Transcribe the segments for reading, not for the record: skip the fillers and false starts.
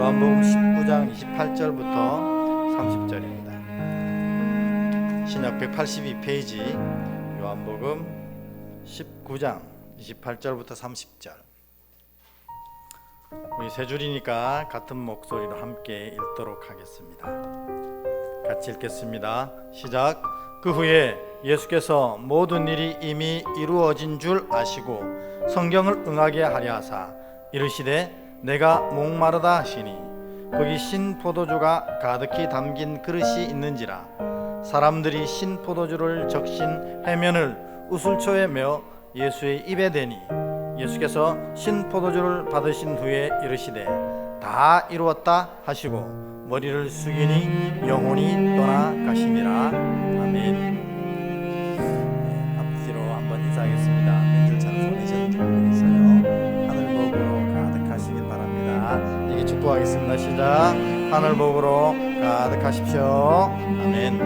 요한복음 19장 28절부터 30절입니다. 신약 182페이지 요한복음 19장 28절부터 30절. 우리 세 줄이니까 같은 목소리로 함께 읽도록 하겠습니다. 같이 읽겠습니다. 시작. 그 후에 예수께서 모든 일이 이미 이루어진 줄 아시고 성경을 응하게 하려 하사 이르시되 내가 목마르다 하시니 거기 신 포도주가 가득히 담긴 그릇이 있는지라. 사람들이 신 포도주를 적신 해면을 우슬초에 메어 예수의 입에 대니 예수께서 신 포도주를 받으신 후에 이르시되 다 이루었다 하시고 머리를 숙이니 영혼이 떠나가시니라. 아멘. 앞뒤로 한번 인사하겠습니다. 멘트를 잘 보내셨는지 모르겠어요. 하늘복으로 가득하시길 바랍니다. 이게 축복하겠습니다. 시작. 하늘복으로 가득하십시오. 아멘.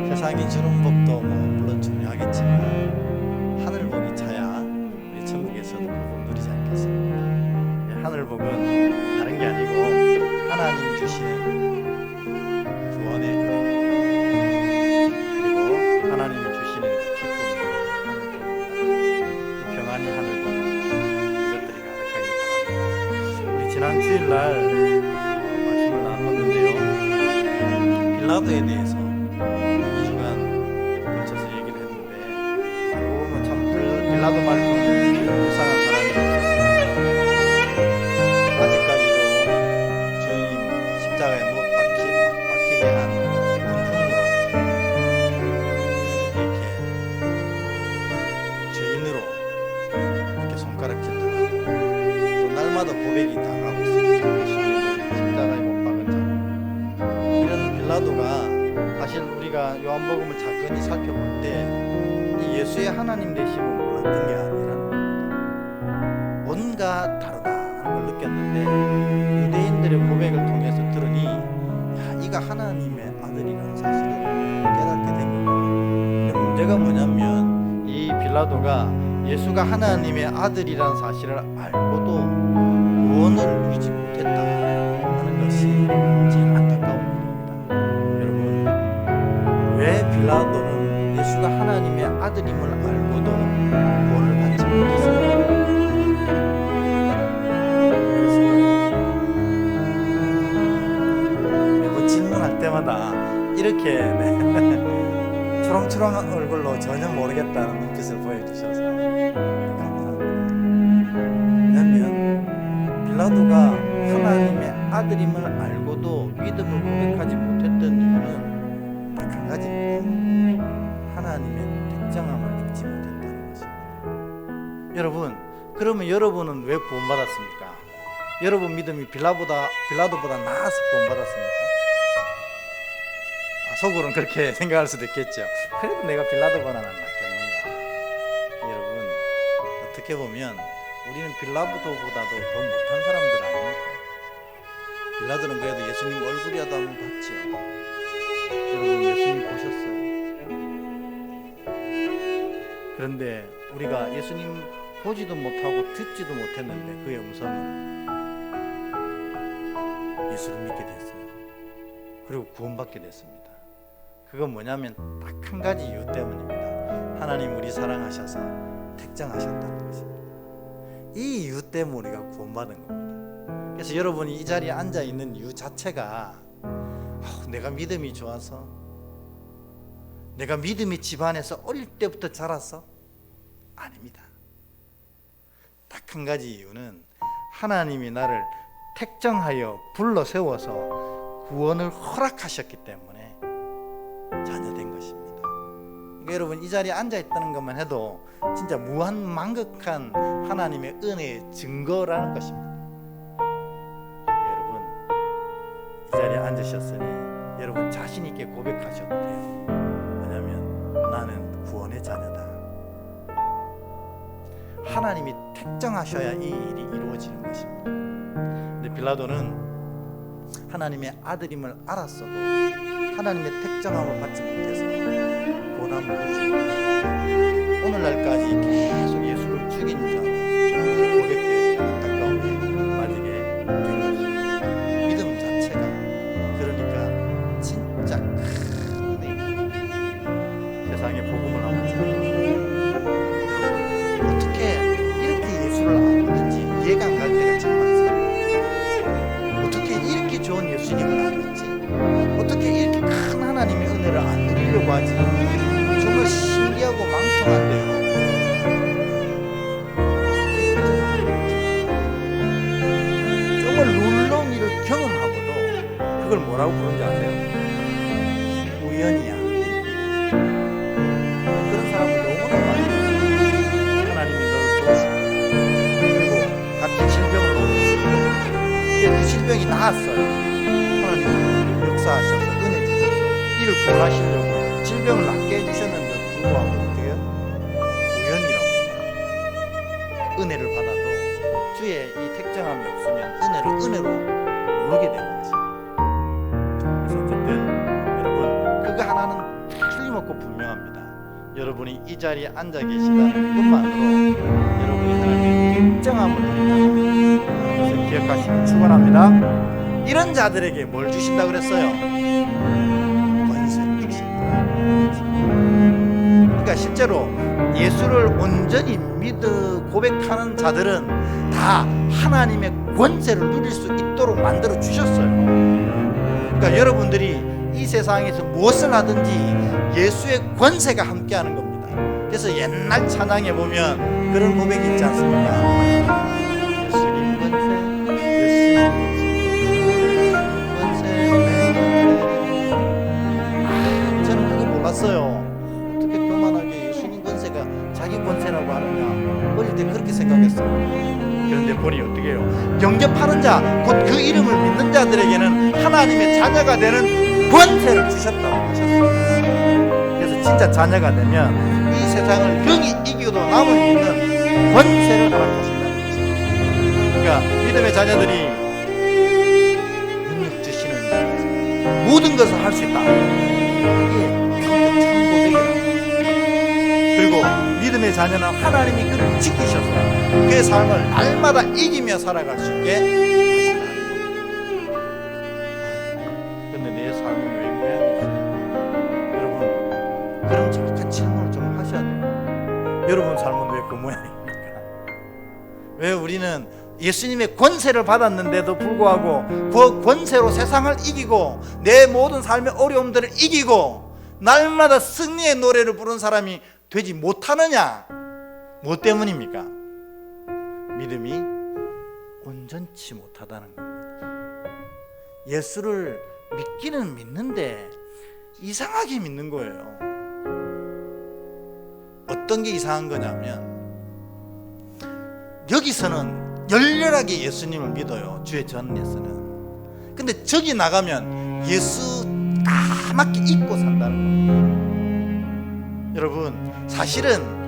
세상이 주는 복도 물론 중요하겠지만 하늘복이 차야 우리 천국에서도 복을 누리지 않겠습니까? 하늘복은 다른 게 아니고 하나님이 주시는 구원의 은혜, 그리고 하나님이 주시는 기쁨이 하늘복입니다. 평안이 하늘복, 이것들이 가득하길 바랍니다. 우리 지난 주일날 말씀을 나눴는데요, 빌라도에 대해서 2주간 걸쳐서 얘기를 했는데 알고 보면 참 빌라도 말고 불쌍한 사람이 없었어요. 아직까지도 주님 십자가에 못 박히게 한 군중으로 이렇게 죄인으로 이렇게 손가락질 당하고 또 날마다 고백이 당하고 있습니다. 예수님을 십자가에 못 박은 자, 이런 빌라도가 사실 우리가 요한복음을 자세히 살펴볼 때 이 예수의 하나님 되심을 몰랐던 게 아니라는 겁니다. 뭔가 다르다는 걸 느꼈는데 유대인들의 고백을 통해서 들으니 야, 이가 하나님의 아들이라는 사실을 깨닫게 된 겁니다. 근데 문제가 뭐냐면 이 빌라도가 예수가 하나님의 아들이라는 사실을 알고도 구원을 누리지 못했다는 것이 제일 안타까운 일입니다. 여러분, 왜 빌라도는 예수가 하나님의 아들임을 알고도 구원을 받지 못했습니까? 매번 질문할 때마다 이렇게 초롱초롱한 얼굴로 전혀 모르겠다는 눈빛을 보여주셔서 감사합니다. 왜냐하면 빌라도가 하나님의 아들임을 알고도 믿음을 고백하지 못했던 이유는 딱 한 가지입니다. 하나님의 특정함을 입지 못했다는 것입니다. 여러분, 그러면 여러분은 왜 구원받았습니까? 여러분 믿음이 빌라도보다 나아서 구원받았습니까? 속으로는 그렇게 생각할 수도 있겠죠. 그래도 내가 빌라도보다는 낫겠는가? 여러분, 어떻게 보면 우리는 빌라도보다도 더 못한 사람들 아닙니까? 빌라도는 그래도 예수님 얼굴이라도 한번 봤죠. 여러분, 예수님 보셨어요. 그런데 우리가 예수님 보지도 못하고 듣지도 못했는데 그의 음성을 예수를 믿게 됐어요. 그리고 구원받게 됐습니다. 그건 뭐냐면 딱 한 가지 이유 때문입니다. 하나님 우리 사랑하셔서 택정하셨다는 것입니다. 이 이유 때문에 우리가 구원받은 겁니다. 그래서 여러분이 이 자리에 앉아 있는 이유 자체가 내가 믿음이 좋아서, 내가 믿음의 집안에서 어릴 때부터 자라서 아닙니다. 딱 한 가지 이유는 하나님이 나를 택정하여 불러 세워서 구원을 허락하셨기 때문에 자녀된 것입니다. 그러니까 여러분, 이 자리에 앉아 있다는 것만 해도 진짜 무한만극한 하나님의 은혜의 증거라는 것입니다. 여러분, 이 자리에 앉으셨으니 여러분 자신 있게 고백하셔도 돼요. 왜냐하면 나는 구원의 자녀다. 하나님이 택정하셔야 이 일이 이루어지는 것입니다. 근데 빌라도는 하나님의 아들임을 알았어도 하나님의 택정함을 받지 못해서 고난을 누리지 못했습니다. 오늘날까지 계속 예수를 죽인 자로 고백되어진 안타까운 일. 뭐라고 부르는지 아세요? 우연이야. 그런 사람을 너무나 많이 있어요. 하나님이 너를 도우시고 그리고 같은 질병을 얻었어요. 이제 그 질병이 나았어요. 하나님이 역사하셔서 은혜 주셔서 이를 구원하시려고 질병을 낫게 해주셨는데 불구하고 어떻게 우연이라고 해요. 은혜를 받아도 주의 이 택정함이 없으면 은혜로 모르게 되는 거지. 그래서 어쨌든 여러분 그거 하나는 틀림없고 분명합니다. 여러분이 이 자리에 앉아 계시다는 것만으로 여러분이 하나님의 택정함을 했다는 것을 기억하시기 축원합니다. 이런 자들에게 뭘 주신다 그랬어요? 권세를 주신다. 그러니까 실제로 예수를 온전히 믿어 고백하는 자들은 다 하나님의 권세를 누릴 수 있도록 만들어 주셨어요. 그러니까 여러분들이 이 세상에서 무엇을 하든지 예수의 권세가 함께하는 겁니다. 그래서 옛날 찬양에 보면 그런 고백이 있지 않습니까? 예수님 권세, 예수님 권세, 저는 그거 몰랐어요. 어떻게 교만하게 예수님 권세가 자기 권세라고 하느냐, 어릴 때 그렇게 생각했어요. 그런데 보니 어떻게 해요? 영접하는 자, 곧 그 이름을 믿는 자들에게는 하나님의 자녀가 되는 권세를 주셨다고 하셨어요. 그래서 진짜 자녀가 되면 이 세상을 영이 이기고도 남을 믿는 권세를 허락하신다는 거죠. 그러니까 믿음의 자녀들이 능력 주시는 모든 것을 할 수 있다. 이게 진짜 참 고백이다. 그리고 믿음의 자녀는 하나님이 그를 지키셔서 그의 삶을 날마다 이기며 살아갈 수 있게 하신다는 겁니다. 그런데 내 삶은 왜 모양이지? 여러분, 그런 정확한 질문을 좀 하셔야 돼요. 여러분 삶은 왜 그 모양입니까? 왜 우리는 예수님의 권세를 받았는데도 불구하고 그 권세로 세상을 이기고 내 모든 삶의 어려움들을 이기고 날마다 승리의 노래를 부르는 사람이 되지 못하느냐? 무엇 때문입니까? 믿음이 온전치 못하다는 겁니다. 예수를 믿기는 믿는데 이상하게 믿는 거예요. 어떤 게 이상한 거냐면 여기서는 열렬하게 예수님을 믿어요. 주의 전에서는. 근데 저기 나가면 예수 까맣게 잊고 산다는 겁니다. 여러분, 사실은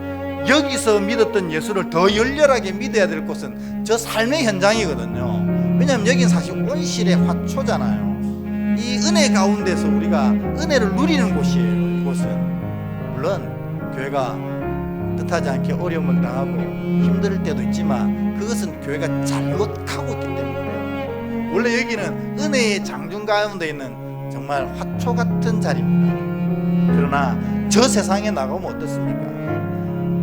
여기서 믿었던 예수를 더 열렬하게 믿어야 될 곳은 저 삶의 현장이거든요. 왜냐하면 여긴 사실 온실의 화초잖아요. 이 은혜 가운데서 우리가 은혜를 누리는 곳이에요. 이곳은 물론 교회가 뜻하지 않게 어려움을 당하고 힘들 때도 있지만 그것은 교회가 잘못하고 있기 때문에 그래요. 원래 여기는 은혜의 장중 가운데 있는 정말 화초 같은 자리입니다. 그러나 저 세상에 나가면 어떻습니까?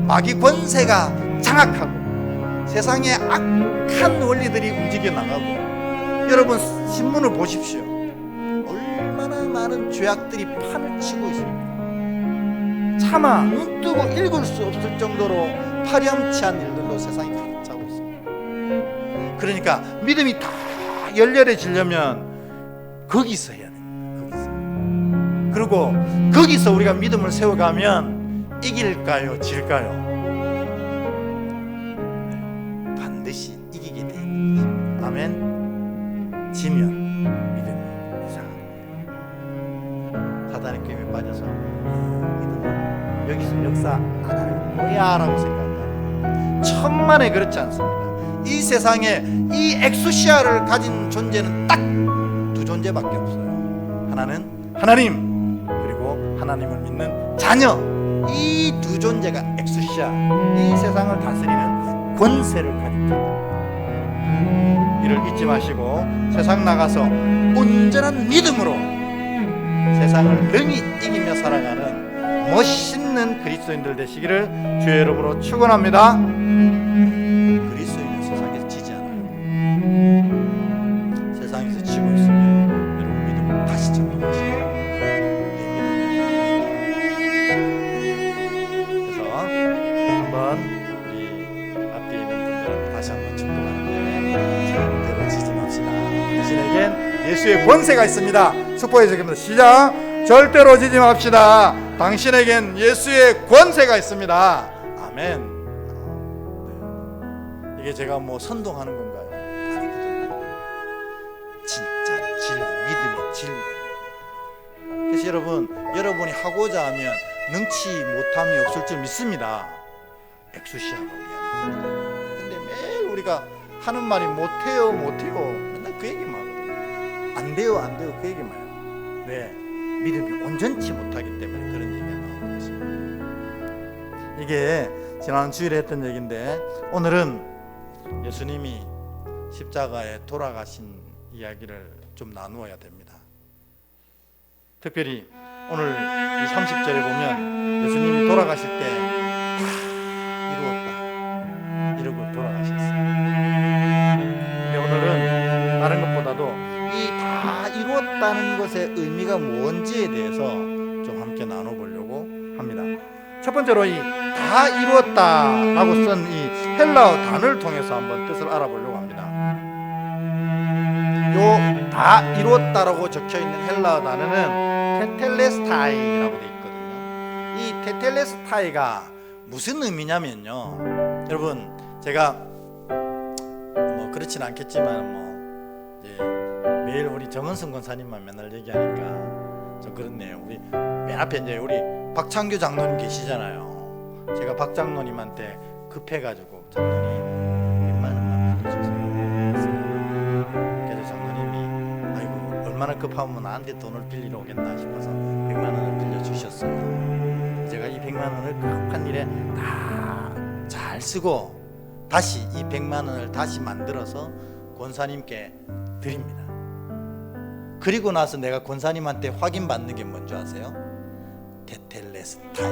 마귀 권세가 장악하고 세상의 악한 원리들이 움직여 나가고, 여러분 신문을 보십시오. 얼마나 많은 죄악들이 판을 치고 있습니까? 차마 눈 뜨고 읽을 수 없을 정도로 파렴치한 일들로 세상이 가득 차고 있습니다. 그러니까 믿음이 다 열렬해지려면 거기서 해야 됩니다. 거기서. 그리고 거기서 우리가 믿음을 세워가면 이길까요? 질까요? 네, 반드시 이기게 되어 있는 것입니다. 아멘. 지면 믿음이 이상합니다. 사단의 게임에 빠져서 믿음을 여기서 역사 안 할 거야 라고 생각합니다. 천만에 그렇지 않습니다. 이 세상에 이 엑소시아를 가진 존재는 딱 두 존재밖에 없어요. 하나는 하나님, 그리고 하나님을 믿는 자녀. 이 두 존재가 엑소시아, 이 세상을 다스리는 권세를 가진 자들. 이를 잊지 마시고 세상 나가서 온전한 믿음으로 세상을 능히 이기며 살아가는 멋있는 그리스도인들 되시기를 주의 이름으로 축원합니다. 그리스도인은 세상에서 지지 않아요. 세상에서 지고 있으면 여러분 믿음을 다시 점검하시고 우리 앞에 있는 분들한테 다시 한번 축복하는데 절대로 지지 맙시다. 당신에겐 예수의 권세가 있습니다. 축복해 주겠습니다. 시작. 절대로 지지 맙시다. 당신에겐 예수의 권세가 있습니다. 아멘. 네. 이게 제가 뭐 선동하는 건가요? 아니거든요. 진짜 진리, 믿음의 진리. 그래서 여러분이 하고자 하면 능치 못함이 없을 줄 믿습니다. 엑수시아가 우리 안에 있거든요. 근데 매일 우리가 하는 말이 못해요 맨날 그 얘기만 하거든요. 안 돼요 그 얘기만 해요. 왜? 믿음이 온전치 못하기 때문에 그런 얘기가 나오는 것입니다. 이게 지난 주일에 했던 얘기인데, 오늘은 예수님이 십자가에 돌아가신 이야기를 좀 나누어야 됩니다. 특별히 오늘 이 30절에 보면 예수님이 돌아가실 때 다 이루었다 이러고 돌아가셨어요. 근데 오늘은 다른 것보다도 이 다 이루었다는 것의 의미가 뭔지에 대해서 좀 함께 나눠보려고 합니다. 첫 번째로 이 다 이루었다라고 쓴 이 헬라어 단어를 통해서 한번 뜻을 알아보려고 합니다. 요 다 이루었다라고 적혀있는 헬라어 단어는 테텔레스타이라고 되어 있거든요. 이 테텔레스타이가 무슨 의미냐면요, 여러분, 제가 뭐 그렇진 않겠지만 뭐 이제 매일 우리 정은승 권사님만 맨날 얘기하니까 좀 그렇네요. 우리 맨 앞에 이제 우리 박창규 장로님 계시잖아요. 제가 박 장로님한테 급해가지고 장로님 100만 원만 빌려주세요. 그래서 장로님이 아이고 얼마나 급하면 나한테 돈을 빌리러 오겠나 싶어서 100만 원을 빌려주셨어요. 제가 이 100만 원을 급한 일에 다 잘 쓰고 다시 이 100만 원을 다시 만들어서 권사님께 드립니다. 그리고 나서 내가 권사님한테 확인받는 게 뭔지 아세요? 테텔레스타이.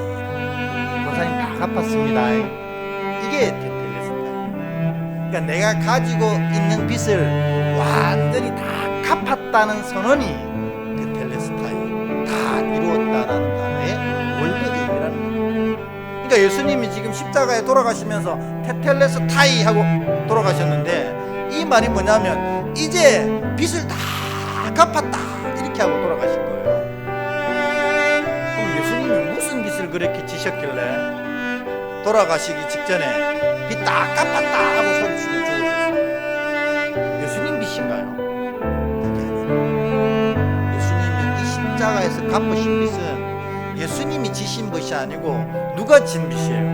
권사님 다 갚았습니다. 이게 테텔레스타이. 그러니까 내가 가지고 있는 빚을 완전히 다 갚았다는 선언이 테텔레스타이, 다 이루었다라는 단어의 원래 의미라는 거예요. 그러니까 예수님이 지금 십자가에 돌아가시면서 테텔레스타이 하고 돌아가셨는데, 이 말이 뭐냐면 이제 빚을 다 갚았다 이렇게 하고 돌아가신 거예요. 그럼 예수님이 무슨 빚을 그렇게 지셨길래 돌아가시기 직전에 빚 다 갚았다 하고 소리치며 죽으셨어요? 예수님 빚인가요? 예수님이 이 십자가에서 갚으신 빚은 예수님이 지신 빚이 아니고 누가 진 빚이에요?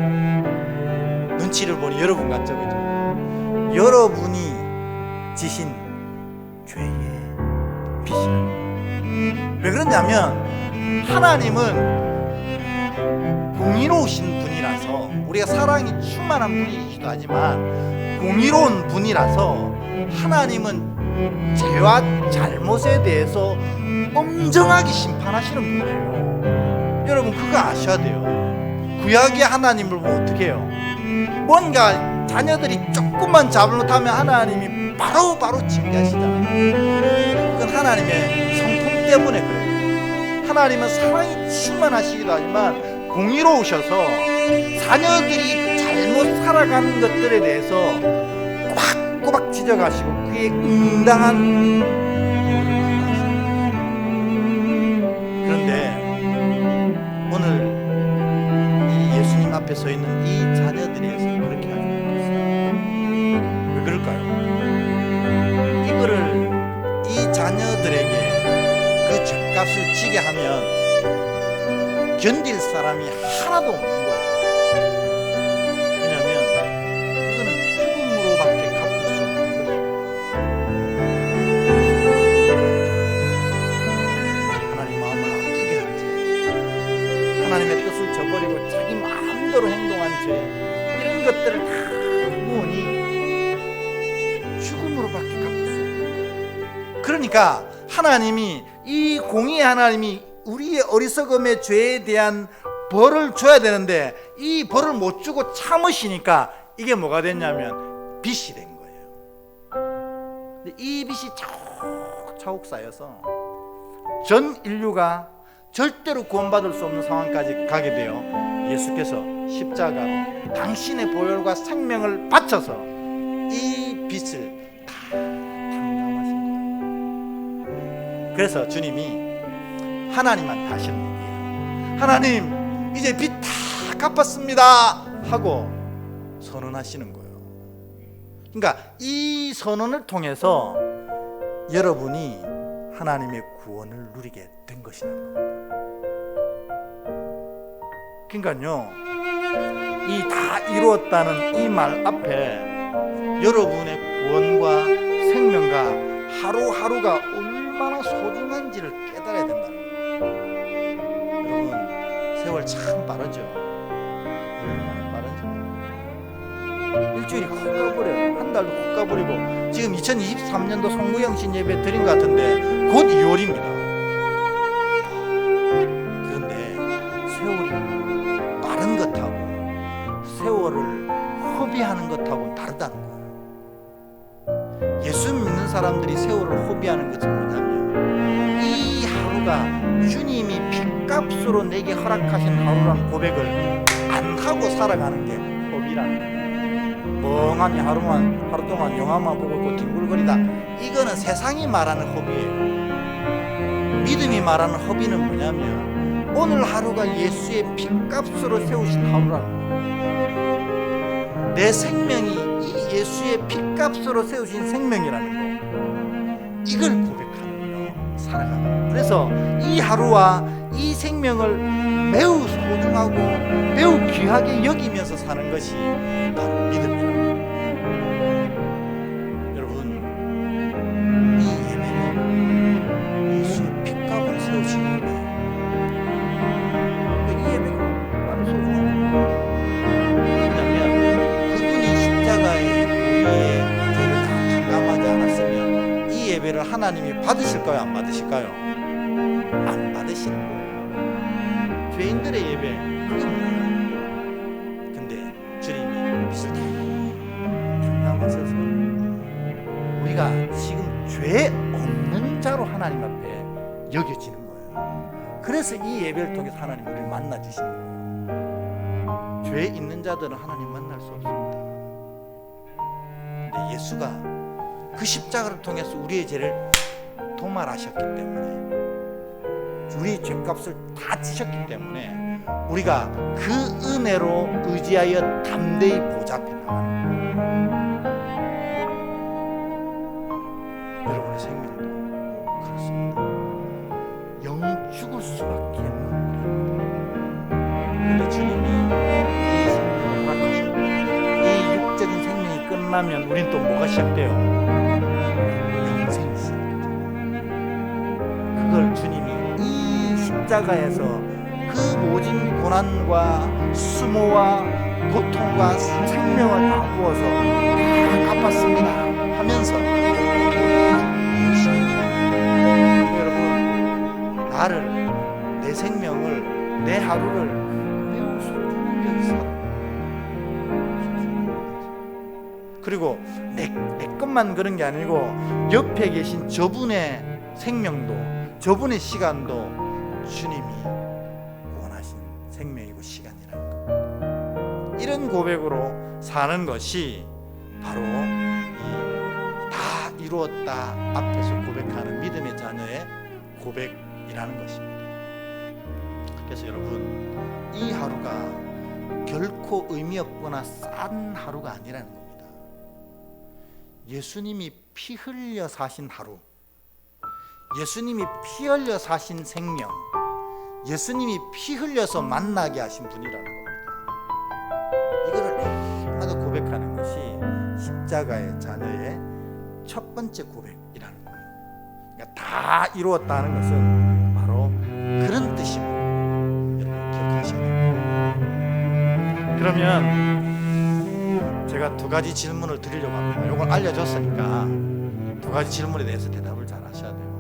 눈치를 보니 여러분 같죠, 그죠? 여러분이 지신 죄의 빚이라는. 왜 그러냐면 하나님은 공의로우신 분이라서, 우리가 사랑이 충만한 분이시기도 하지만 공의로운 분이라서 하나님은 죄와 잘못에 대해서 엄정하게 심판하시는 분이에요. 여러분 그거 아셔야 돼요. 구약의 하나님을 보면 어떻게 해요? 뭔가 자녀들이 조금만 잘못하면 하나님이 바로 징계하시잖아요. 그건 하나님의 성품 때문에 그래요. 하나님은 사랑이 충만하시기도 하지만 공의로우셔서 자녀들이 잘못 살아가는 것들에 대해서 꼬박꼬박 지적하시고 그에 응당한 노력을 하십니다. 그런데 오늘 이 예수님 앞에 서 있는 이 자녀들에서 그렇게 하지 못했어요. 왜 그럴까요? 이거를 이 자녀들에게 그 죄값을 지게 하면 견딜 사람이 하나도 없는 거예요. 왜냐하면 이거는 죽음으로밖에 갚을 수 없는 거예요. 하나님 마음을 아프게 한 죄, 하나님의 뜻을 저버리고 자기 마음대로 행동한 죄, 이런 것들을 다 모으니 죽음으로밖에 갚을 수 없는 거예요. 그러니까 하나님이, 이 공의의 하나님이 우리의 어리석음의 죄에 대한 벌을 줘야 되는데 이 벌을 못 주고 참으시니까 이게 뭐가 됐냐면 빚이 된 거예요. 근데 이 빚이 차곡차곡 쌓여서 전 인류가 절대로 구원받을 수 없는 상황까지 가게 되어 예수께서 십자가로 당신의 보혈과 생명을 바쳐서 이 빚을 다 탕감하신 거예요. 그래서 주님이 하나님한테 하시는 얘기예요. 하나님, 이제 빚 다 갚았습니다 하고 선언하시는 거예요. 그러니까 이 선언을 통해서 여러분이 하나님의 구원을 누리게 된 것이라는 겁니다. 그러니까요, 이 다 이루었다는 이 말 앞에 여러분의 구원과 생명과 하루하루가 얼마나 소중한지를 깨달아야 된다는 거예요. 여러분, 세월 참 빠르죠. 얼마나 빠른지. 일주일이 훅 가버려요. 한 달도 훅 가버리고, 지금 2023년도 송구영신 예배 드린 것 같은데 곧 2월입니다. 그런데 세월이 빠른 것하고 세월을 허비하는 것하고는 다르다는 거예요. 예수 믿는 사람들이 세월을 허비하는 것은 뭐냐면, 이 하루가 주님이 핏값으로 내게 허락하신 하루라는 고백을 안 하고 살아가는 게 허비라는 거예요. 멍하니 하루 동안 영화만 보고 있고 뒹굴거리다, 이거는 세상이 말하는 허비예요. 믿음이 말하는 허비는 뭐냐면, 오늘 하루가 예수의 핏값으로 세우신 하루라는 거예요. 내 생명이 이 예수의 핏값으로 세우신 생명이라는 거, 이걸 고백하는 거예요. 살아가는 거예요. 그래서 이 하루와 이 생명을 매우 소중하고 매우 귀하게 여기면서 사는 것이 바로 믿음이라는 거예요. 여러분, 이 예배는 예수의 핏값을 세우신 거예요. 이 예배가 바로 소중한 거예요. 왜냐하면 그분이 십자가에 우리의 죄를 다 감당하지 않았으면 이 예배를 하나님이 받으실까요? 안 받으실까요? 안 받으시는 거예요. 죄인들의 예배, 그게 뭐예요? 근데 주님이 빚을 다 감당하셔서 우리가 지금 죄 없는 자로 하나님 앞에 여겨지는 거예요. 그래서 이 예배를 통해서 하나님 우리를 만나 주시는 거예요. 죄 있는 자들은 하나님 만날 수 없습니다. 근데 예수가 그 십자가를 통해서 우리의 죄를 도말하셨기 때문에, 우리의 죄값을 다 지셨기 때문에 우리가 그 은혜로 의지하여 담대히 보좌 앞에 나가는 거예요. 여러분의 생명도 그렇습니다. 영 죽을 수밖에 없는 거예요. 근데 주님이 이 생명을 허락하셨고, 이 육적인 생명이 끝나면 우린 또 뭐가 시작돼요? 영생이 시작돼요. 그걸 주님이 이 십자가에서 그 모진 고난과 수모와 고통과 생명을 다 부어서 다 갚았습니다 하면서, 여러분, 나를, 내 생명을, 내 하루를 매우 소중히 여기서, 그리고 내 것만 그런 게 아니고 옆에 계신 저분의 생명도, 저분의 시간도 주님이 원하신 생명이고 시간이라는 것. 이런 고백으로 사는 것이 바로 이 다 이루었다 앞에서 고백하는 믿음의 자녀의 고백이라는 것입니다. 그래서 여러분, 이 하루가 결코 의미 없거나 싼 하루가 아니라는 겁니다. 예수님이 피 흘려 사신 하루, 예수님이 피 흘려 사신 생명, 예수님이 피 흘려서 만나게 하신 분이라는 겁니다. 이거를 하도 고백하는 것이 십자가의 자녀의 첫 번째 고백이라는 거예요. 그러니까 다 이루었다는 것은 바로 그런 뜻임을 여러분 기억하셔야 됩니다. 그러면 제가 두 가지 질문을 드리려고 합니다. 이걸 알려줬으니까 두 가지 질문에 대해서 대답을 잘 하셔야 돼요.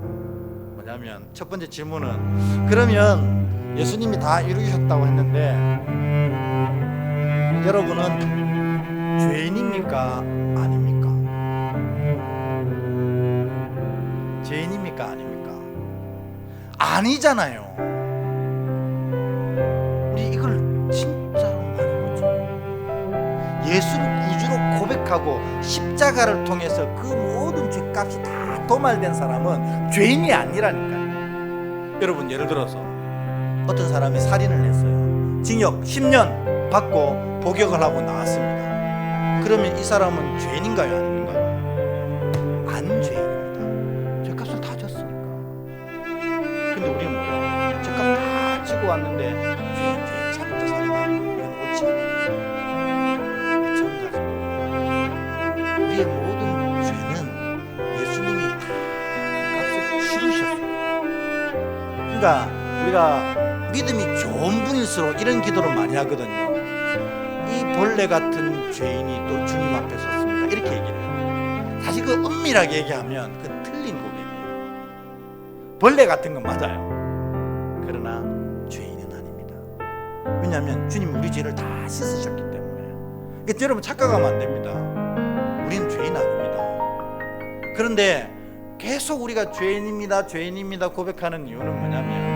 뭐냐면, 첫 번째 질문은, 그러면 예수님이 다 이루셨다고 했는데 여러분은 죄인입니까? 아닙니까? 죄인입니까? 아닙니까? 아니잖아요. 우리 이걸 진짜로 많이 묻죠. 예수를 구주로 고백하고 십자가를 통해서 그 모든 죄값이 다 도말된 사람은 죄인이 아니라니까요. 여러분, 예를 들어서 어떤 사람이 살인을 했어요. 징역 10년 받고 복역을 하고 나왔습니다. 그러면 이 사람은 죄인인가요, 아닌가요? 안 죄인입니다. 죄값을 다 줬으니까. 근데 우리는 뭐예요? 죄값 다 지고 왔는데 죄인, 살인자, 살인자, 이건 옳지 않아요. 마찬가지로 우리의 모든 죄는 예수님이 다 값을 치르셨어요. 그러니까 우리가 믿음이 좋은 분일수록 이런 기도를 많이 하거든요. 이 벌레 같은 죄인이 또 주님 앞에 섰습니다. 이렇게 얘기를 해요. 사실 그 엄밀하게 얘기하면 그 틀린 고백이에요. 벌레 같은 건 맞아요. 그러나 죄인은 아닙니다. 왜냐하면 주님 우리 죄를 다 씻으셨기 때문에. 그러니까 여러분 착각하면 안 됩니다. 우리는 죄인 아닙니다. 그런데 계속 우리가 죄인입니다, 죄인입니다 고백하는 이유는 뭐냐면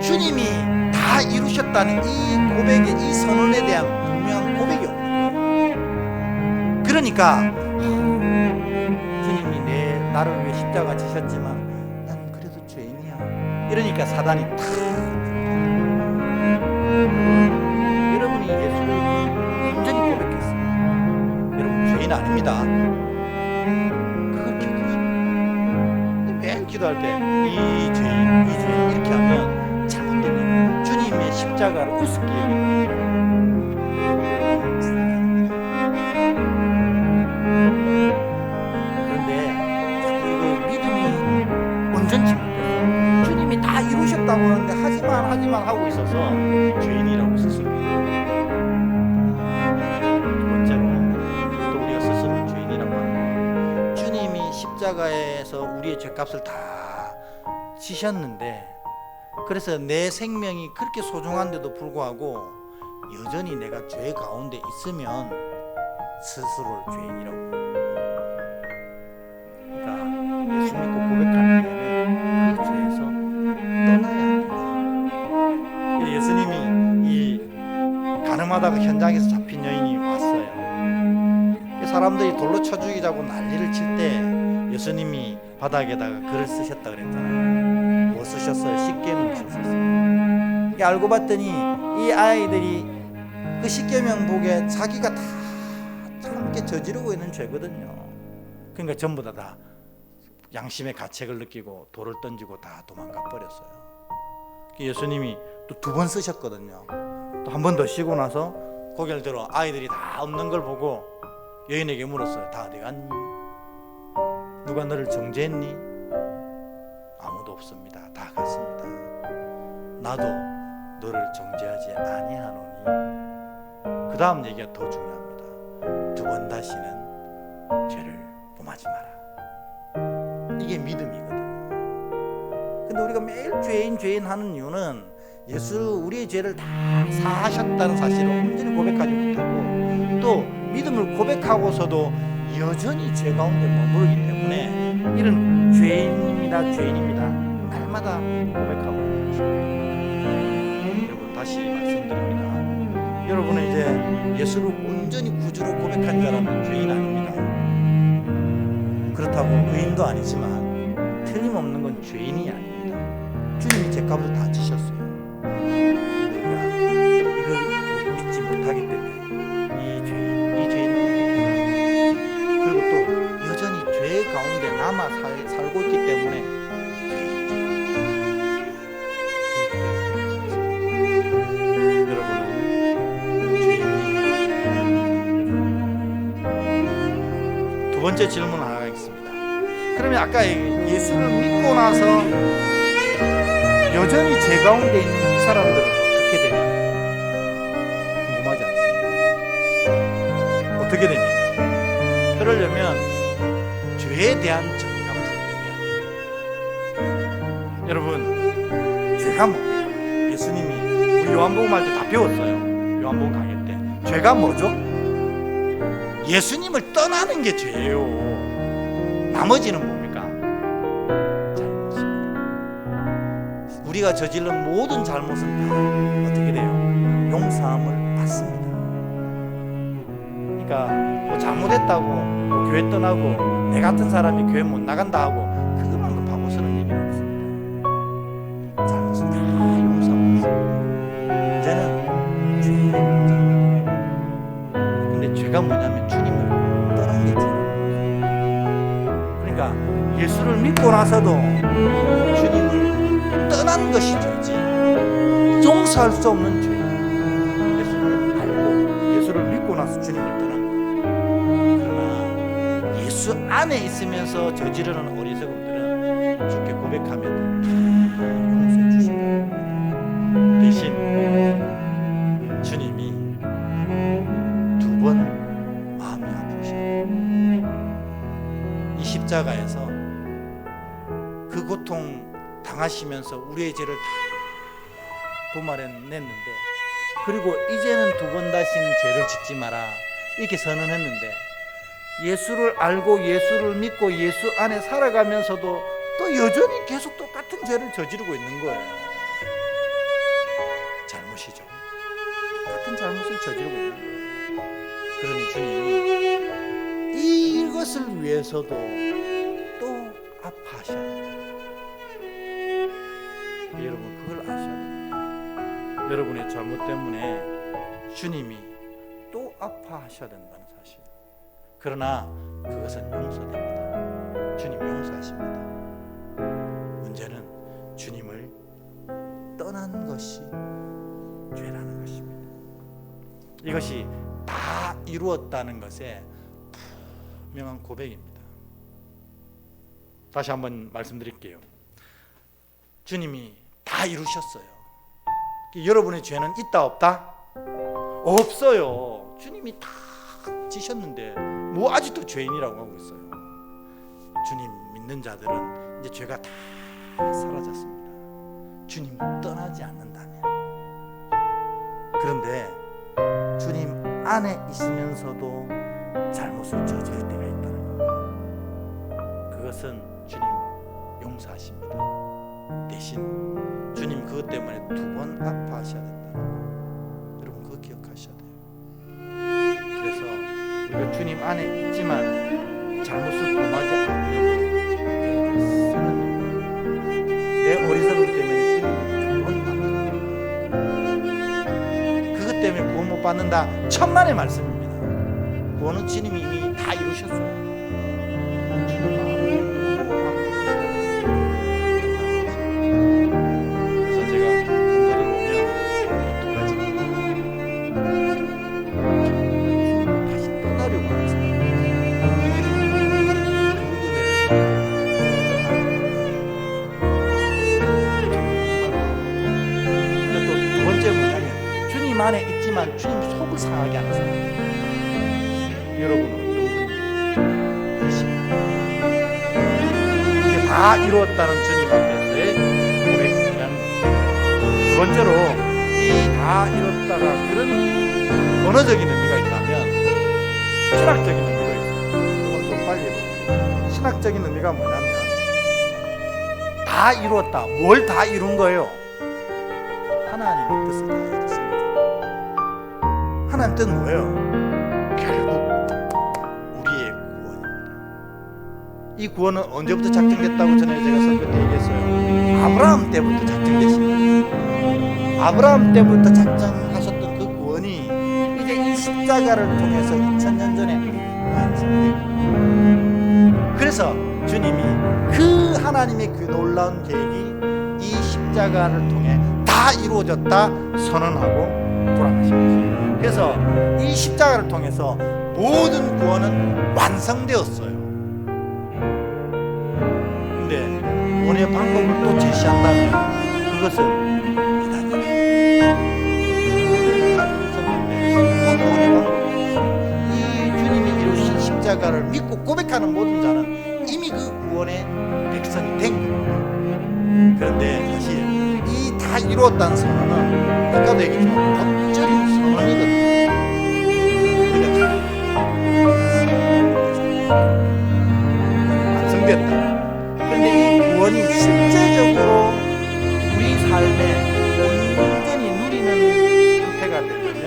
주님이 다 이루셨다는 이 고백의 이 선언에 대한 분명한 고백이 없는 거예요. 그러니까 주님이 나를 위해 십자가 지셨지만 난 그래도 죄인이야. 이러니까 사단이 탁 여러분이 예수를 완전히 고백했어요. 여러분 죄인 아닙니다. 그걸 기억하세요. 근데 매일 기도할 때 이 죄인 이렇게 하면 잘못된 얘기예요. 주님의 십자가를 우습게 얘기해요. 그런데 자꾸 이거 믿음이 온전치 못해서 주님이 다 이루셨다고 하는데 하지만 하고 있어서 죄인이라고 스스로. 두 번째로 또 우리가 스스로 죄인이라고 하는 거예요. 주님이 십자가에서 우리의 죄값을 다 지셨는데 그래서 내 생명이 그렇게 소중한데도 불구하고 여전히 내가 죄 가운데 있으면 스스로를 죄인이라고. 그러니까 예수 믿고 고백할 때에는 그 죄에서 떠나야 합니다. 예수님이 이 가늠하다가 현장에서 잡힌 여인이 왔어요. 사람들이 돌로 쳐 죽이자고 난리를 칠 때 예수님이 바닥에다가 글을 쓰셨다 그랬잖아요. 뭐 쓰셨어요? 십계명 쓰셨어요. 알고 봤더니 이 아이들이 그 십계명복에 자기가 다 함께 저지르고 있는 죄거든요. 그러니까 전부 다 양심의 가책을 느끼고 돌을 던지고 다 도망가 버렸어요. 예수님이 또 2번 쓰셨거든요. 또 한 번 더 쉬고 나서 고개를 들어 아이들이 다 없는 걸 보고 여인에게 물었어요. 다 어디 갔니? 누가 너를 정죄했니? 아무도 없습니다. 다 갔습니다. 나도 너를 정죄하지 아니하노니. 그 다음 얘기가 더 중요합니다. 2번 다시는 죄를 범하지 마라. 이게 믿음이거든요. 근데 우리가 매일 죄인 하는 이유는 예수 우리의 죄를 다 사하셨다는 사실을 온전히 고백하지 못하고 또 믿음을 고백하고서도 여전히 죄 가운데 머무르기 때문에 이런 죄인입니다 날마다 고백하고 있는 것입니다. 여러분 다시 말씀드립니다. 여러분은 이제 예수를 온전히 구주로 고백한 자라면 죄인 아닙니다. 그렇다고 의인도 아니지만 틀림없는 건 죄인이 아닙니다. 주님이 죄값을 다 지셨어요. 우리가 이걸 믿지 못하기 때문에 이 죄인을 그리고 또 여전히 죄 가운데 남아 살고 있기 때문에 여러분은 죄인이. 두 번째 질문 하나 하겠습니다. 그러면 아까 예수를 믿고 나서 여전히 죄 가운데 있는 이 사람들은 어떻게 됩니까? 궁금하지 않습니까? 어떻게 됩니까? 그러려면 죄에 대한 정의가 분명해야 됩니다. 여러분, 죄가 뭡니까? 예수님이 우리 요한복음 할 때 다 배웠어요. 요한복음 강의 때. 죄가 뭐죠? 예수님을 떠나는 게 죄예요. 나머지는 뭡니까? 잘못입니다. 우리가 저질른 모든 잘못은 다 어떻게 돼요? 용서함을 받습니다. 그러니까 뭐 잘못했다고 뭐 교회 떠나고 내 같은 사람이 교회 못 나간다 하고 그것만큼 바보스러운 얘기는 없습니다. 잘못은 다 용서하고 있습니다. 문제는 죄의 문제입니다. 근데 죄가 뭐냐면 주님을 떠난 게 죄예요. 그러니까 예수를 믿고 나서도 주님을 떠난 것이 죄지 용서할 수 없는 죄. 예수를 알고 예수를 믿고 나서 주님을 떠난 거예요. 그러나 예수 안에 있으면서 저지르는 어리석음들은 주께 고백하면 용서해 주신다. 대신 주님이 두 번 마음이 아프셔요. 이 십자가에서 그 고통 당하시면서 우리의 죄를 다 도말해냈는데, 그리고 이제는 두 번 다시는 죄를 짓지 마라 이렇게 선언했는데, 예수를 알고 예수를 믿고 예수 안에 살아가면서도 또 여전히 계속 똑같은 죄를 저지르고 있는 거예요. 잘못이죠. 똑같은 잘못을 저지르고 있는 거예요. 그러니 주님이 이것을 위해서도 또 아파하셔야 돼요. 여러분 그걸 아셔야 됩니다. 여러분의 잘못 때문에 주님이 또 아파하셔야 된다는 사실. 그러나 그것은 용서됩니다. 주님 용서하십니다. 문제는 주님을 떠난 것이 죄라는 것입니다. 이것이 다 이루었다는 것의 분명한 고백입니다. 다시 한번 말씀드릴게요. 주님이 다 이루셨어요. 여러분의 죄는 있다 없다? 없어요. 주님이 다 지셨는데 뭐 아직도 죄인이라고 하고 있어요. 주님 믿는 자들은 이제 죄가 다 사라졌습니다. 주님 떠나지 않는다면. 그런데 주님 안에 있으면서도 잘못을 저지를 때가 있다는 겁니다. 그것은 주님 용서하십니다. 대신 주님 그것 때문에 두 번 아파하셔야 된다는 거. 여러분 그거 기억하셔야 돼요. 그래서 우리가 주님 안에 있지만 잘못을 범하지 않으려고 쓰는 내 어리석음 때문에 주님이 두 번 아파합니다. 그것 때문에 구원 못 받는다, 천만의 말씀입니다. 구원은 주님이 이미 다 이루셨어요. 안에 있지만 주님 속을 상하게 하는 사람. 여러분은 누구십니까? 이게 다 이루었다는 주님 앞에서의 고백이라는 거예요. 두 번째로 이 다 이뤘다가 그런 언어적인 의미가 있다면 신학적인 의미가 있어요. 이건 좀 빨리 해볼게요. 신학적인 의미가 뭐냐면 다 이루었다. 뭘 다 이룬 거예요? 하나님의 뜻을 다 이뤘습니다. 하나님 뜻은 뭐예요? 결국 우리의 구원입니다. 이 구원은 언제부터 작정됐다고 전에 제가 설교 때 얘기했어요. 아브라함 때부터 작정됐습니다. 아브라함 때부터 작정하셨던 그 구원이 이제 이 십자가를 통해서 2000년 전에 완성되고, 그래서 주님이 그 하나님의 그 놀라운 계획이 이 십자가를 통해 다 이루어졌다 선언하고 돌아가신 것입니다. 그래서 이 십자가를 통해서 모든 구원은 완성되었어요. 근데 구원의 방법을 또 제시한다면 그것은 이 주님이 이루신 십자가를 믿고 고백하는 모든 자는 이미 그 구원의 백성이 된 겁니다. 그런데 사실 이 다 이루었다는 선언은 아까도 얘기했지만 법적인 선언이거든요. 완성됐다. 그런데 이 구원이 실제적으로 우리 삶에 온전히 누리는 상태가 되려면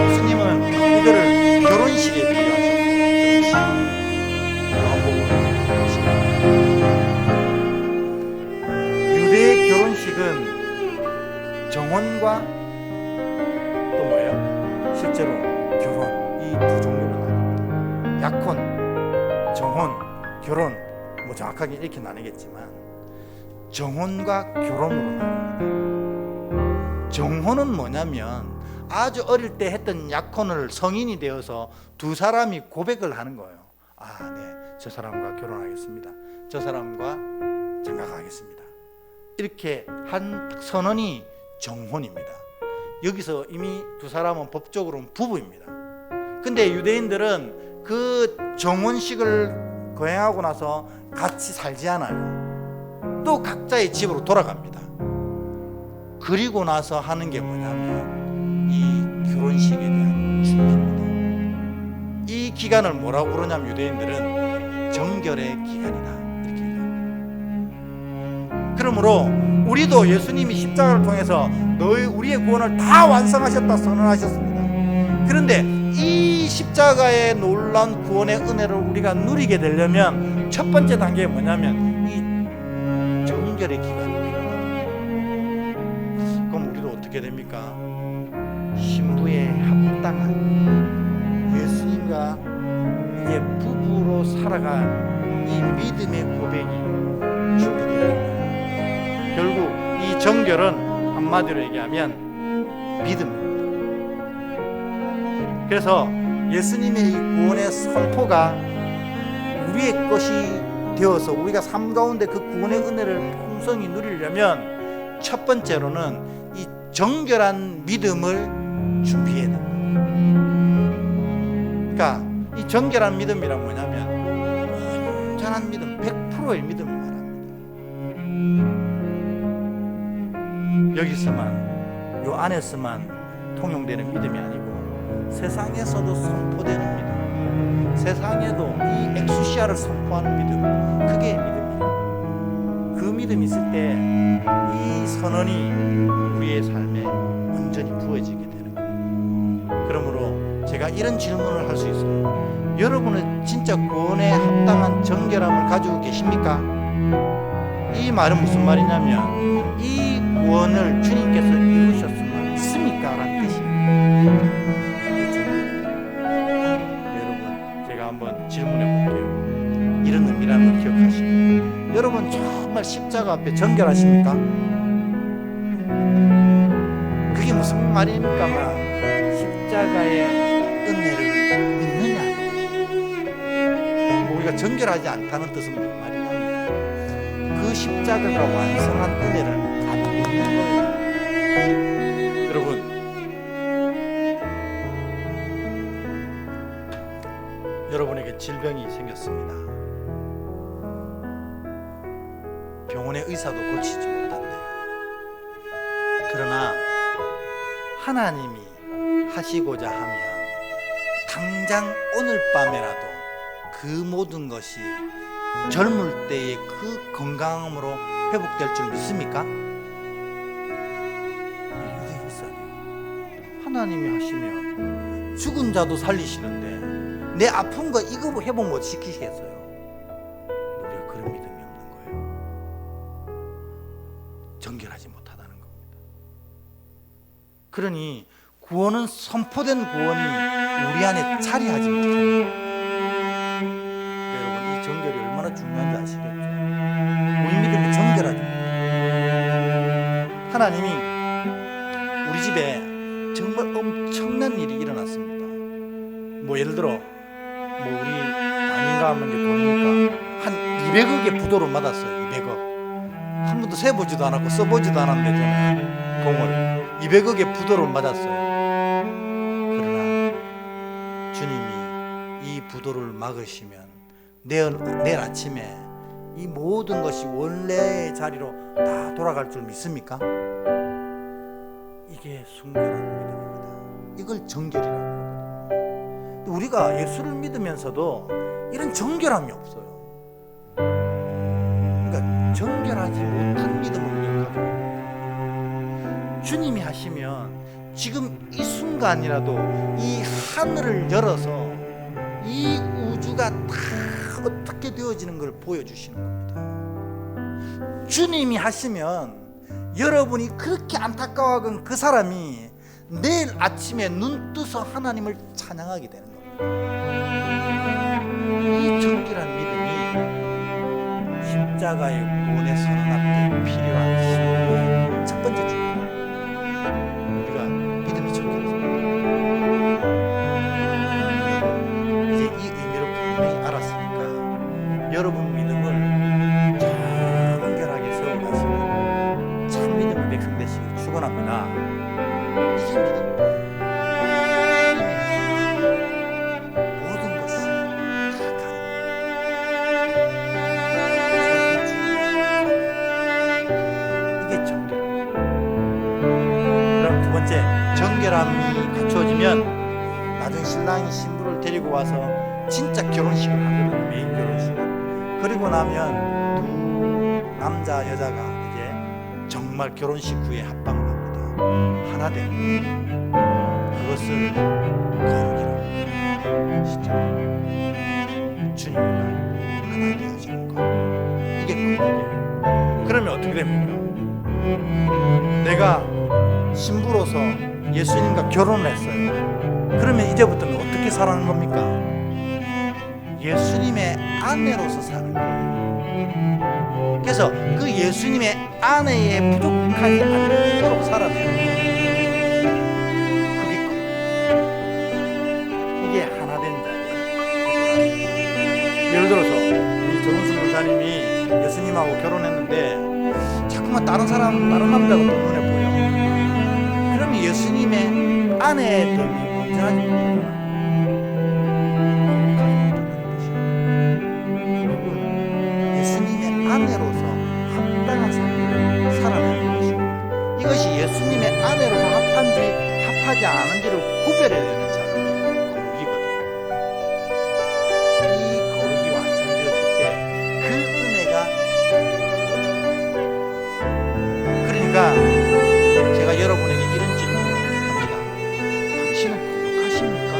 예수님은 이거를 결혼식에 비유하셨어요. 약혼, 정혼, 결혼 뭐 정확하게 이렇게 나뉘겠지만 정혼과 결혼으로 나눕니다. 정혼은 뭐냐면 아주 어릴 때 했던 약혼을 성인이 되어서 두 사람이 고백을 하는 거예요. 아, 네, 저 사람과 결혼하겠습니다. 저 사람과 장가가겠습니다. 이렇게 한 선언이 정혼입니다. 여기서 이미 두 사람은 법적으로는 부부입니다. 근데 유대인들은 그 정혼식을 거행하고 나서 같이 살지 않아요. 또 각자의 집으로 돌아갑니다. 그리고 나서 하는 게 뭐냐면 이 결혼식에 대한 준비입니다. 이 기간을 뭐라고 그러냐면 유대인들은 정결의 기간이다 이렇게 얘기합니다. 그러므로 우리도 예수님이 십자가를 통해서 우리의 구원을 다 완성하셨다 선언하셨습니다. 그런데 이 십자가의 놀라운 구원의 은혜를 우리가 누리게 되려면 첫 번째 단계가 뭐냐면 이 정결의 기간이 필요하다. 그럼 우리도 어떻게 됩니까? 신부에 합당한 예수님과 이제 부부로 살아간 이 믿음의 고백이 준비되어 있는 거예요. 결국 이 정결은 한마디로 얘기하면 믿음입니다. 그래서 예수님의 이 구원의 선포가 우리의 것이 되어서 우리가 삶 가운데 그 구원의 은혜를 풍성히 누리려면 첫 번째로는 이 정결한 믿음을 준비해야 됩니다. 그러니까 이 정결한 믿음이란 뭐냐면 온전한 믿음, 100%의 믿음을 말합니다. 여기서만, 요 안에서만 통용되는 믿음이 아니고 세상에서도 선포되는 믿음, 세상에도 이 엑수시아를 선포하는 믿음, 그게 믿음이에요. 그 믿음이 있을 때 이 선언이 우리의 삶에 온전히 부어지게 되는 거예요. 그러므로 제가 이런 질문을 할 수 있어요. 여러분은 진짜 구원에 합당한 정결함을 가지고 계십니까? 이 말은 무슨 말이냐면 이 구원을 주님께서 이루셨음을 믿습니까? 라는 뜻이에요. 여러분, 제가 한번 질문해 볼게요. 이런 의미라는 걸 기억하시고, 여러분 정말 십자가 앞에 정결하십니까? 그게 무슨 말입니까? 십자가의 은혜를 믿느냐? 우리가 정결하지 않다는 뜻은 무슨 말이냐면 그 십자가가 완성한 은혜를 안 믿는 거예요. 여러분, 여러분에게 질병이 생겼습니다. 병원의 의사도 고치지 못한대요. 그러나 하나님이 하시고자 하면 당장 오늘 밤에라도 그 모든 것이 젊을 때의 그 건강함으로 회복될 줄 믿습니까? 이게 있어요. 하나님이 하시면 죽은 자도 살리시는데 내 아픈 거 이거 회복 못 시키겠어요? 우리가 그런 믿음이 없는 거예요. 정결하지 못하다는 겁니다. 그러니 구원은 선포된 구원이 우리 안에 자리하지 못합니다. 여러분, 이 정결이 얼마나 중요한지 아시겠죠? 우리 믿음이 정결하지 못해요. 하나님이 우리 집에 정말 엄청난 일이 일어났습니다. 뭐 예를 들어 우리 아닌가 하면 이제 돈이니까 한 200억의 부도를 받았어요. 200억. 한 번도 세보지도 않았고 써보지도 않았는데 저는 공을 200억의 부도를 맞았어요. 그러나 주님이 이 부도를 막으시면 내일 아침에 이 모든 것이 원래의 자리로 다 돌아갈 줄 믿습니까? 이게 순결한 믿음입니다. 이걸 정결이라고 하거든요. 우리가 예수를 믿으면서도 이런 정결함이 없어요. 그러니까 정결하지 못한 믿음을 우리가 가지고 있습니다. 주님이 하시면 지금 이 순간이라도 이 하늘을 열어서 이 우주가 다 어떻게 되어지는 걸 보여주시는 겁니다. 주님이 하시면 여러분이 그렇게 안타까워하건 그 사람이 내일 아침에 눈 떠서 하나님을 찬양하게 되는 겁니다. 십자가의 구원에 서는 앞에 필요한 신부의 첫 번째 준비. 우리가 믿음이 전개되죠. 이제 이 의미를 분명히 알았으니까 여러분 믿음을 정결하게 세워가시는 참 믿음의 백성 되시길 축원합니다. 이게 믿음입니다. 모든 것이 다 가능합니다. 이게 정결. 그럼 두 번째, 정결함이 갖추어지면 나중에 신랑이 신부를 데리고 와서 진짜 결혼식을 하거든요. 메인 결혼식을. 그리고 나면 두 남자 여자가 이제 정말 결혼식 후에 합방을 합니다. 하나 되는 그것을 거룩이라고 합니다. 진짜 주님과 하나 되어지는 것, 이게 거룩이에요. 그러면 어떻게 됩니까? 내가 신부로서 예수님과 결혼을 했어요. 그러면 이제부터는 어떻게 살아가는 겁니까? 예수님의 아내로서 사는 거예요. 그래서 그 예수님의 아내에 부족하지 않도록 살아야 돼요. 그게 이게 하나 된 자예요. 예를 들어서 우리 정은수 목사님이 예수님하고 결혼했는데 자꾸만 다른 남자가 또 눈에 보여. 그러면 예수님의 아내의 됨이 온전하지 못하잖아. 아내로서 합당한 삶을 살아내는 것입니다. 이것이 예수님의 아내로서 합한지 합하지 않은지를 구별해야 되는 작업이 거룩이거든요. 이 거룩이 완성되어질 때 그 은혜가 그러니까 제가 여러분에게 이런 질문을 합니다. 당신은 거룩하십니까?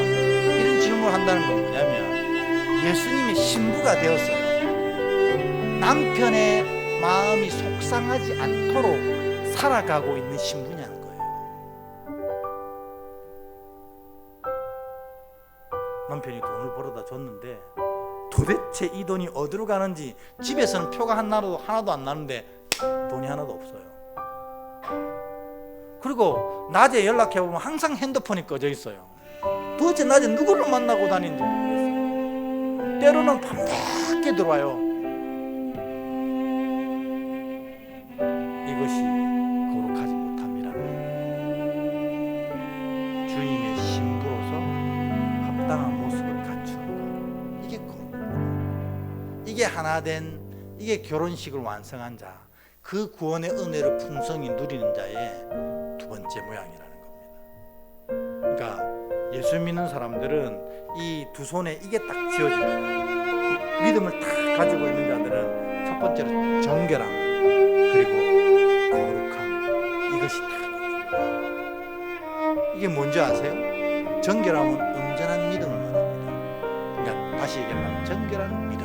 이런 질문을 한다는 건 뭐냐면 예수님의 신부가 되었어요. 남편의 마음이 속상하지 않도록 살아가고 있는 신부냐는 거예요. 남편이 돈을 벌어다 줬는데 도대체 이 돈이 어디로 가는지 집에서는 표가 하나도 안 나는데 돈이 하나도 없어요. 그리고 낮에 연락해보면 항상 핸드폰이 꺼져 있어요. 도대체 낮에 누구를 만나고 다니는지 모르겠어요. 때로는 밤늦게 들어와요. 이것이 거룩하지 못함이라는 거예요. 주님의 신부로서 합당한 모습을 갖추는 것, 이게 거룩입니다. 이게 하나된, 이게 결혼식을 완성한 자, 그 구원의 은혜를 풍성히 누리는 자의 두 번째 모양이라는 겁니다. 그러니까 예수 믿는 사람들은 이 두 손에 이게 딱 쥐어집니다. 믿음을 다 가지고 있는 자들은 첫 번째로 정결함, 그리고 거룩함, 이것이 다 이게 뭔지 아세요? 정결함은 온전한 믿음을 말합니다. 그러니까 다시 얘기하면 정결한 믿음,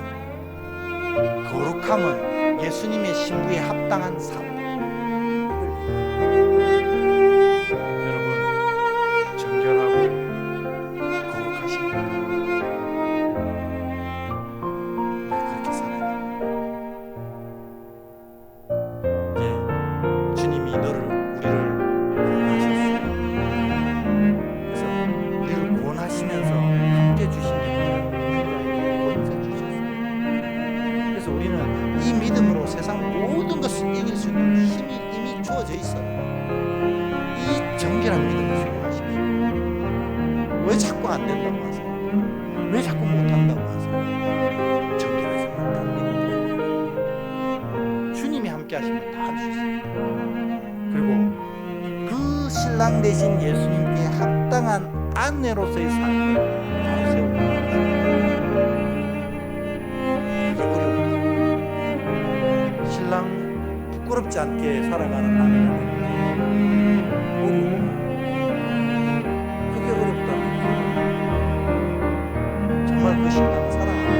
거룩함은 예수님의 신부에 합당한 삶. 여러분 정결하고 거룩하십니까? 그렇게 살아야 돼요. 주님이 우리를 구원하셨어요. 그래서 우리를 구원하시면서 함께 주신 우리에게 권세 주셨어요. 그래서 우리는 이 믿음으로 세상 모든 것을 이길 수 있는 힘이 이미 주어져 있어요. 이 정결한 믿음을 수용하십시오. 왜 자꾸 안 된다고 하세요? 왜 자꾸 못한다고 하세요? 정결하지 못한 믿음. 주님이 함께 하시면 다 할 수 있어요. 그리고 그 신랑 되신 예수님께 합당한 아내로서의 삶을 바로 세우고 그게 어려워요. 신랑 부끄럽지 않게 살아가는 아내가 되는 어려워요. 그게 어렵다면 정말 그 신랑을 사랑하는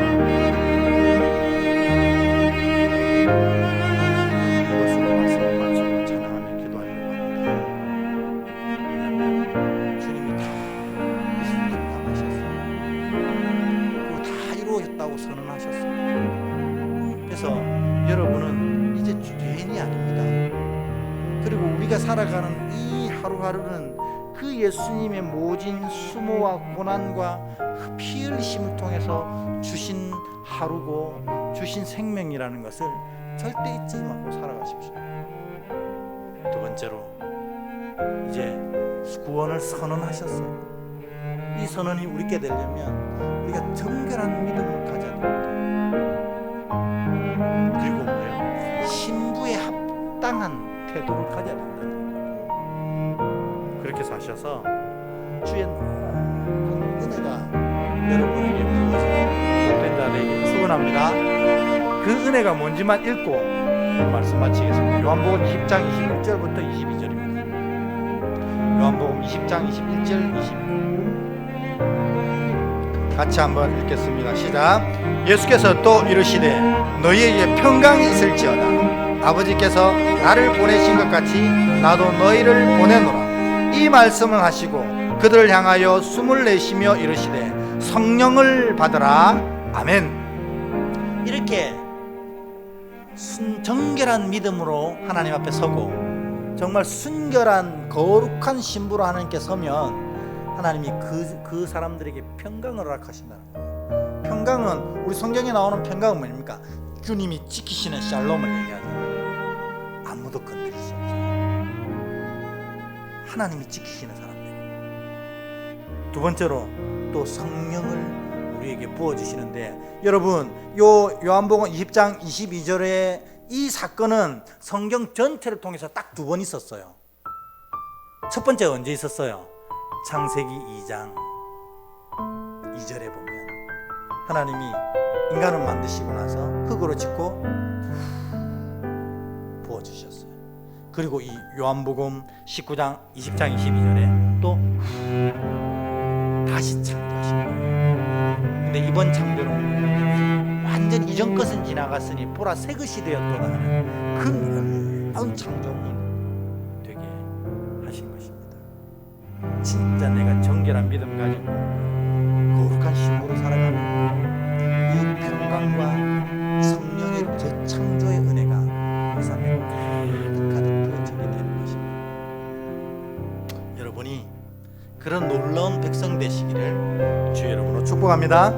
이것으로 말씀을 마치고 찬양하며 기도하려고 합니다. 왜냐하면 주님이 다 감당하셨어요. 그리고 다 이루어졌다고 선언하셨어요. 그래서 여러분은 이제 죄인이 아닙니다. 그리고 우리가 살아가는 이 하루하루는 그 예수님의 모진 수모와 고난과 피 흘리심을 통해서 주신 하루고 주신 생명이라는 것을 절대 잊지 말고 살아가십시오. 두 번째로 이제 구원을 선언하셨어요. 이 선언이 우리께 되려면 우리가 정결한 믿음을 가져야 됩니다. 그리고 뭐예요? 신부에 합당한 태도를 가져야 된다는 거예요. 그렇게 사셔서 주의 큰 은혜가 여러분에게 부어서 복된 자 되기를 축원합니다. 그 은혜가 뭔지만 읽고 말씀 마치겠습니다. 요한복음 20장 21절부터 22절입니다. 요한복음 20장 21절 22절 같이 한번 읽겠습니다. 시작. 예수께서 또 이르시되 너희에게 평강이 있을지어다. 아버지께서 나를 보내신 것 같이 나도 너희를 보내노라. 이 말씀을 하시고 그들을 향하여 숨을 내쉬며 이르시되 성령을 받으라. 아멘. 이렇게 정결한 믿음으로 하나님 앞에 서고 정말 순결한 거룩한 신부로 하나님께 서면 하나님이 그 사람들에게 평강을 허락하신다는 거예요. 평강은 우리 성경에 나오는 평강은 뭡니까? 주님이 지키시는 샬롬을 얘기하잖아요. 아무도 건드릴 수 없어요. 하나님이 지키시는 사람들. 두 번째로 또 성령을 우리에게 부어주시는데, 여러분 요 요한복음 20장 22절에 이 사건은 성경 전체를 통해서 딱 두 번 있었어요. 첫 번째가 언제 있었어요? 창세기 2장 2절에 보면 하나님이 인간을 만드시고 나서 흙으로 짓고 부어주셨어요. 그리고 이 요한복음 19장 20장 22절에 또 다시 창조하신 거예요. 근데 이번 창조는 완전 이전 것은 지나갔으니 보라 새 것이 되었도다 하는 그 놀라운 창조물 되게 하신 것입니다. 진짜 내가 정결한 믿음 가지고 거룩한 신부로 살아가는 이 평강과 성령의 재창조의 은혜가 이 삶에 가득 부어지게 되는 것입니다. 여러분이 그런 놀라운 백성 되시기를 주 여러분으로 축복합니다.